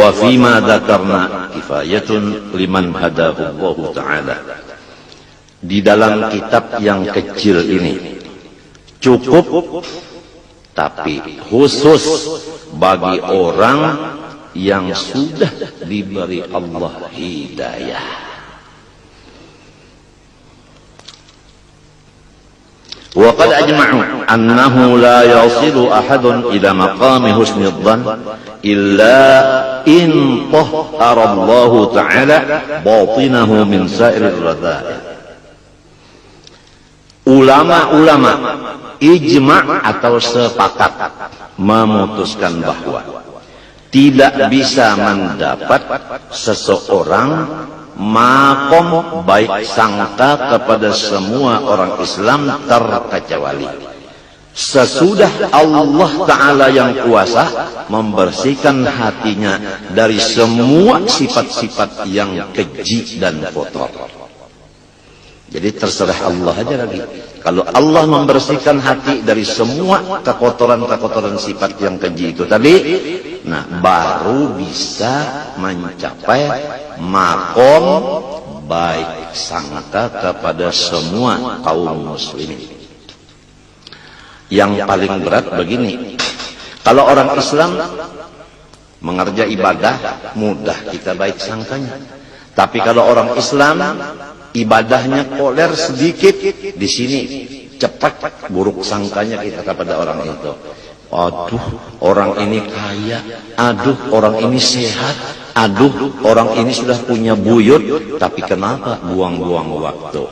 wa fima dzakarna kifayatun liman hadahullahu ta'ala. Di dalam kitab yang kecil ini cukup, tapi khusus bagi orang yang sudah diberi Allah hidayah. Wa qad ajma'u annahu la yasilu ahadun ila maqami husnil dhann illa in tahhara Allah ta'ala batinahu min sa'irir radha'il. Ulama-ulama ijma' atau sepakat memutuskan bahwa tidak bisa mendapat seseorang makom baik sangka kepada semua orang Islam terkecuali sesudah Allah Ta'ala yang kuasa membersihkan hatinya dari semua sifat-sifat yang keji dan kotor. Jadi terserah Allah aja lagi. Kalau Allah membersihkan hati dari semua kekotoran-kekotoran sifat yang keji itu tadi, nah baru bisa mencapai makom baik sangka kepada semua kaum muslimin. Yang paling berat begini, kalau orang Islam mengerja ibadah mudah kita baik sangkanya. Tapi kalau orang Islam ibadahnya koler sedikit, di sini cepat buruk sangkanya kita kepada orang itu. Aduh, orang ini kaya. Aduh, orang ini sehat. Aduh, orang ini sudah punya buyut. Tapi kenapa buang-buang waktu?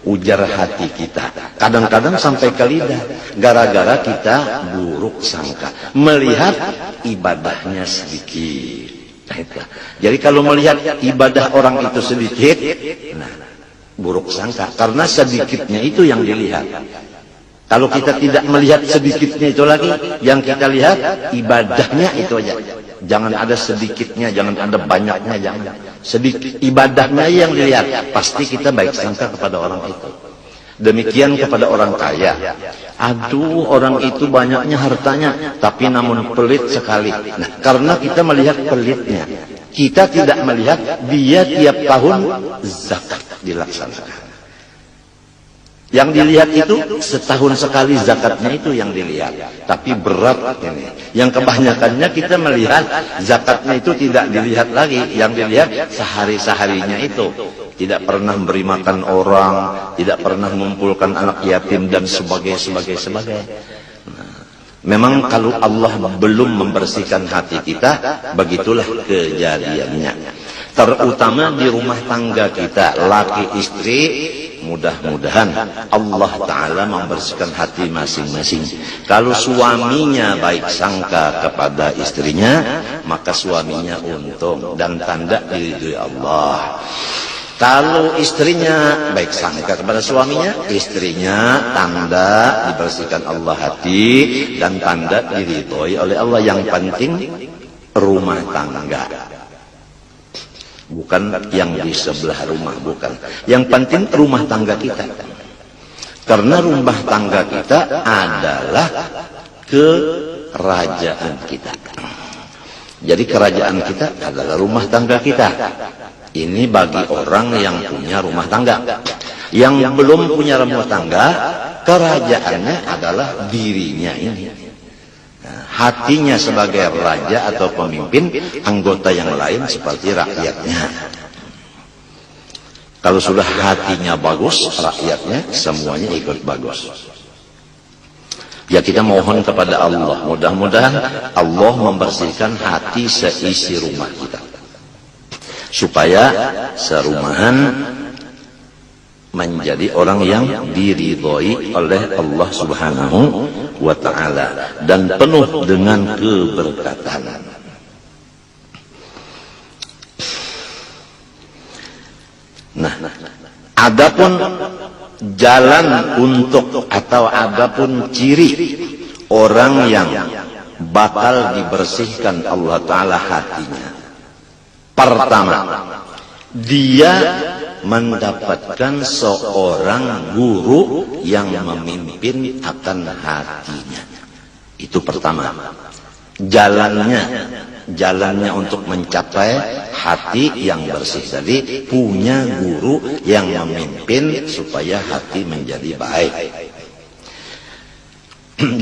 Ujar hati kita. Kadang-kadang sampai ke lidah. Gara-gara kita buruk sangka. Melihat ibadahnya sedikit. Jadi kalau melihat ibadah orang itu sedikit, nah, buruk sangka, karena sedikitnya itu yang dilihat. Kalau kita tidak melihat sedikitnya itu lagi, yang kita lihat ibadahnya itu aja. Jangan ada sedikitnya, jangan ada banyaknya, jangan. Sedikit ibadahnya yang dilihat, pasti kita baik sangka kepada orang itu. Demikian kepada orang kaya. Aduh, orang itu banyaknya hartanya, tapi namun pelit sekali. Nah, karena kita melihat pelitnya, kita tidak melihat dia tiap tahun zakat dilaksanakan. Yang dilihat itu setahun sekali zakatnya itu yang dilihat. Tapi berat ini. Yang kebanyakannya kita melihat zakatnya itu tidak dilihat lagi. Yang dilihat sehari-seharinya itu. Tidak pernah memberi makan orang, tidak pernah mengumpulkan anak yatim dan sebagainya. Nah, memang kalau Allah belum membersihkan hati kita, begitulah kejadiannya. Terutama di rumah tangga kita, laki istri, mudah-mudahan Allah Ta'ala membersihkan hati masing-masing. Kalau suaminya baik sangka kepada istrinya, maka suaminya untung dan tanda diridhoi Allah. Kalau istrinya baik sangka kepada suaminya, istrinya tanda dibersihkan Allah hati dan tanda diridhoi oleh Allah. Yang penting rumah tangga, bukan yang di sebelah rumah, bukan. Yang penting rumah tangga kita. Karena rumah tangga kita adalah kerajaan kita. Jadi kerajaan kita adalah rumah tangga kita. Ini bagi orang yang punya rumah tangga. Yang belum punya rumah tangga, kerajaannya adalah dirinya ini. Nah, hatinya sebagai raja atau pemimpin, anggota yang lain seperti rakyatnya. Kalau sudah hatinya bagus, rakyatnya semuanya ikut bagus. Ya, kita mohon kepada Allah, mudah-mudahan Allah membersihkan hati seisi rumah kita, supaya serumahan menjadi orang yang diridhoi oleh Allah Subhanahu wa Ta'ala dan penuh dengan keberkatan. Nah, adapun jalan untuk atau adapun ciri orang yang bakal dibersihkan Allah Ta'ala hatinya, pertama, dia mendapatkan seorang guru yang memimpin akan hatinya. Itu pertama. jalannya untuk mencapai hati yang bersih tadi, punya guru yang memimpin supaya hati menjadi baik.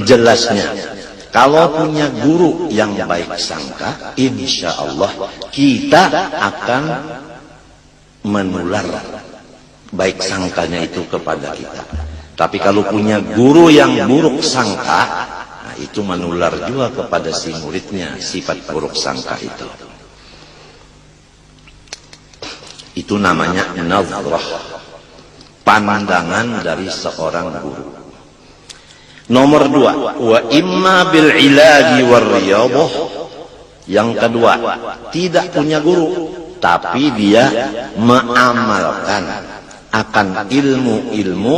Jelasnya, kalau punya guru yang baik sangka, insya Allah kita akan menular baik sangkanya itu kepada kita. Tapi kalau punya guru yang buruk sangka, nah itu menular juga kepada si muridnya sifat buruk sangka itu. Itu namanya nazrah, pandangan dari seorang guru. Nomor 2, wa imma bil ilaji war riyadhah. Yang kedua, tidak punya guru, tapi dia mengamalkan akan ilmu-ilmu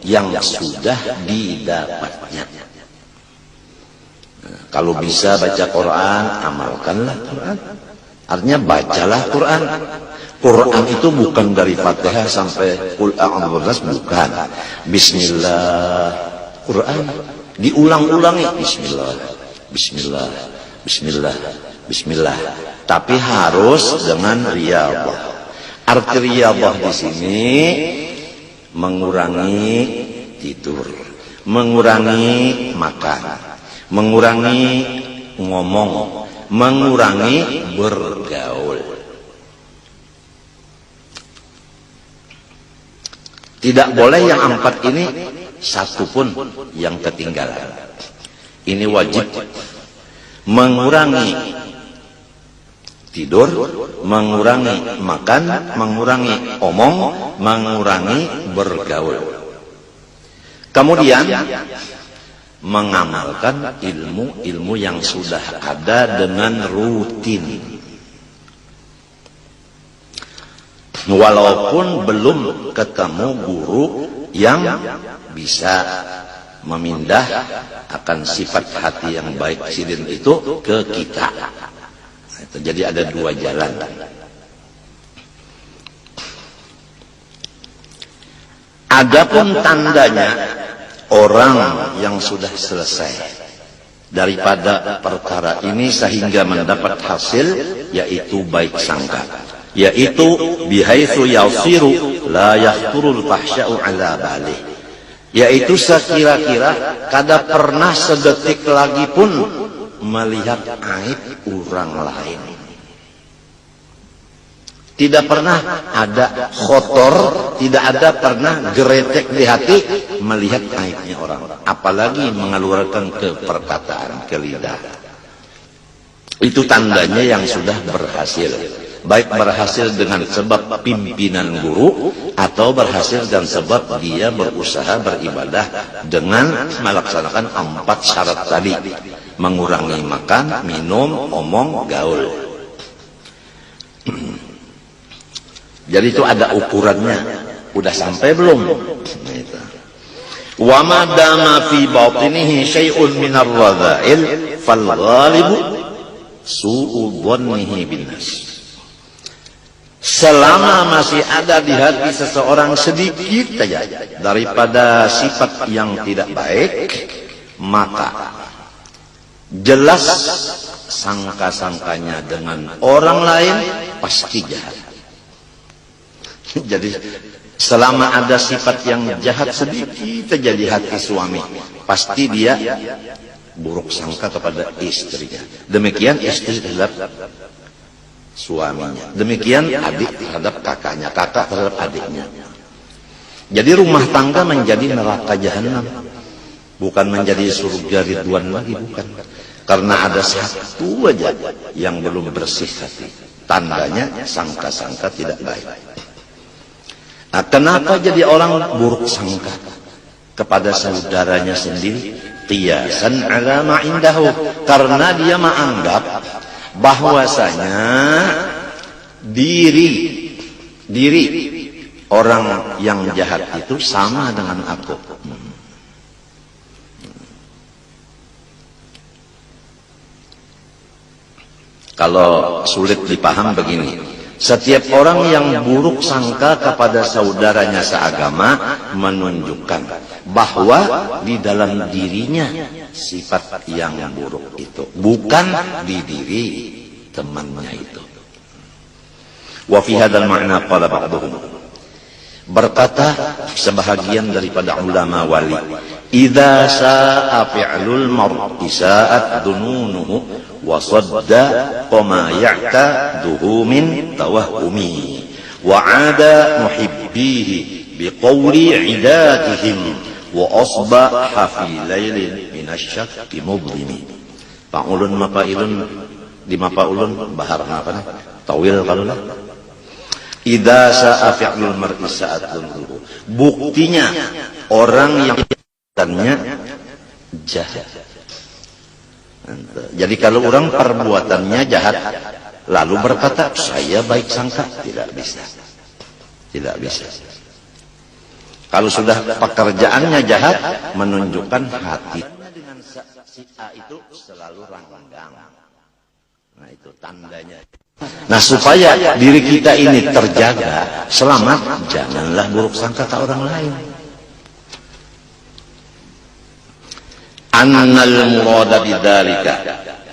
yang sudah didapatnya. Nah, kalau bisa baca Quran, amalkanlah Quran. Artinya bacalah Quran. Quran itu bukan dari Fatihah sampai Qul a'udzu birabbil nas, bukan. Bismillah. Quran diulang-ulangi, bismillah, bismillah, bismillah, bismillah. Tapi harus dengan riyadhah. Arti riyadhah di sini mengurangi tidur, mengurangi makan, mengurangi ngomong, mengurangi bergaul. Tidak boleh yang 4 ini satu pun yang ketinggalan. Ini wajib. Mengurangi tidur, mengurangi makan, mengurangi omong, mengurangi bergaul. Kemudian mengamalkan ilmu-ilmu yang sudah ada dengan rutin. Walaupun belum ketemu guru yang bisa memindah akan sifat hati yang baik sidin itu ke kita. Jadi ada 2 jalan. Adapun tandanya orang yang sudah selesai daripada perkara ini sehingga mendapat hasil, yaitu baik sangka, yaitu bihaitsu yasiru la yahturul fahsya'u ala balih, yaitu sekira-kira kada pernah sedetik lagi pun melihat aib orang lain. Tidak pernah ada kotor, tidak ada pernah geretek di hati melihat aibnya orang, apalagi mengeluarkan ke perkataan, ke lidah. Itu tandanya yang sudah berhasil. Baik berhasil dengan sebab pimpinan guru, atau berhasil dan sebab dia berusaha beribadah dengan melaksanakan 4 syarat tadi. Mengurangi makan, minum, omong, gaul. Jadi itu ada ukurannya. Udah sampai belum? Wa ma dama fi batinihi syai'un minar radha'il fal ghalibu su'u dhannihi bin nas. Selama masih ada di hati seseorang sedikit saja daripada sifat yang tidak baik, maka jelas sangka-sangkanya dengan orang lain pasti jahat. Jadi selama ada sifat yang jahat sedikit saja di hati suami, pasti dia buruk sangka kepada istrinya. Demikian istri terhadap suaminya, demikian adik terhadap kakaknya, kakak terhadap adiknya. Jadi rumah tangga menjadi neraka jahanam, bukan menjadi surga ridwan lagi, bukan. Karena ada satu aja yang belum bersih hati, tandanya sangka-sangka tidak baik. Nah, kenapa jadi orang buruk sangka kepada saudaranya sendiri? Qiyasan ala ma indahu, karena dia menganggap bahwasanya diri orang yang jahat itu sama dengan aku. Kalau sulit dipaham begini, setiap orang yang buruk sangka kepada saudaranya seagama menunjukkan bahwa di dalam dirinya sifat yang buruk itu, bukan di diri temannya itu. Wa fi hadzal ma'na qala ba'dhum, berkata sebahagian daripada ulama wali, idza sa'a fi'lul mar'i sa'at dununuhu wa sadda qama ya'taduhu min tawahhumi wa 'ada muhibbihi biqawli 'idatihim wa asbaha fi lailin minasyakki mudlimi. Paulun mapailun di mapaulun bahar apa nih? Tawil kalau lah. Idza sa'a fi'lul mar'i sa'at dununuhu. Buktinya orang yang jahat. Jadi kalau orang perbuatannya jahat lalu berkata saya baik sangka, tidak bisa. Tidak bisa. Kalau sudah pekerjaannya jahat, menunjukkan hati dengan si A itu selalu ranggang. Nah itu tandanya. Nah supaya diri kita ini terjaga, selamat, janganlah buruk sangka ke orang lain. Annal murada bidzalika,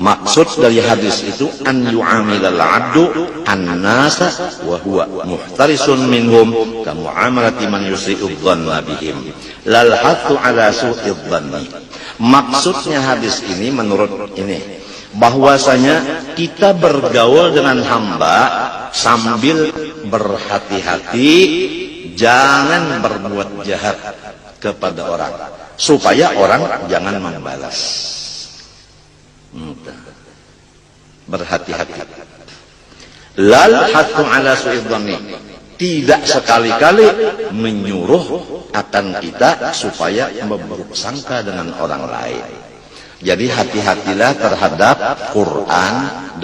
maksud dari hadis itu an yu'amilal 'abdu an-nasa wa huwa muhtarisun minhum ka mu'amalati man yusi'u dhanna bihim lal hathu ala su'id dhanni. Maksudnya hadis ini menurut ini bahwasanya kita bergaul dengan hamba sambil berhati-hati jangan berbuat jahat kepada orang, supaya orang jangan membalas. Berhati-hati. Lal hathu ala su'id dhanni, tidak sekali-kali menyuruh akan kita supaya berburuk sangka dengan orang lain. Jadi hati-hatilah terhadap Quran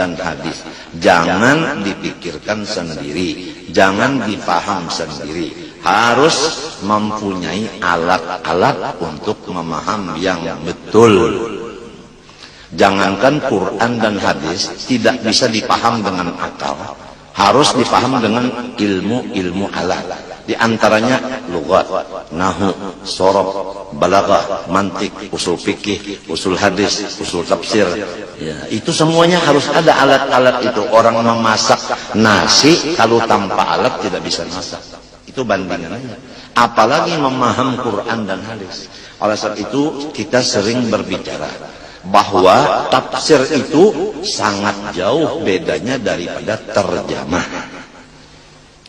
dan hadis. Jangan dipikirkan sendiri, jangan dipaham sendiri. Harus mempunyai alat-alat untuk memahami yang betul. Jangankan Quran dan hadis tidak bisa dipaham dengan akal, harus dipaham dengan ilmu-ilmu alat. Di antaranya lughat, nahwu, sorof, balaghah, mantik, usul fikih, usul hadis, usul tafsir. Ya, itu semuanya harus ada alat-alat itu. Orang memasak nasi kalau tanpa alat tidak bisa masak. Itu bandingannya. Apalagi memaham Quran dan hadis. Oleh sebab itu kita sering berbicara bahwa tafsir itu sangat jauh bedanya daripada terjemah.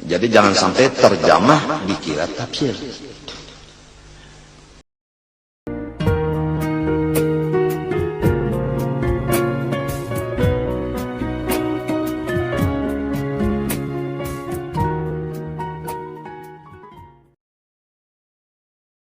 Jadi jangan sampai terjemah dikira tafsir.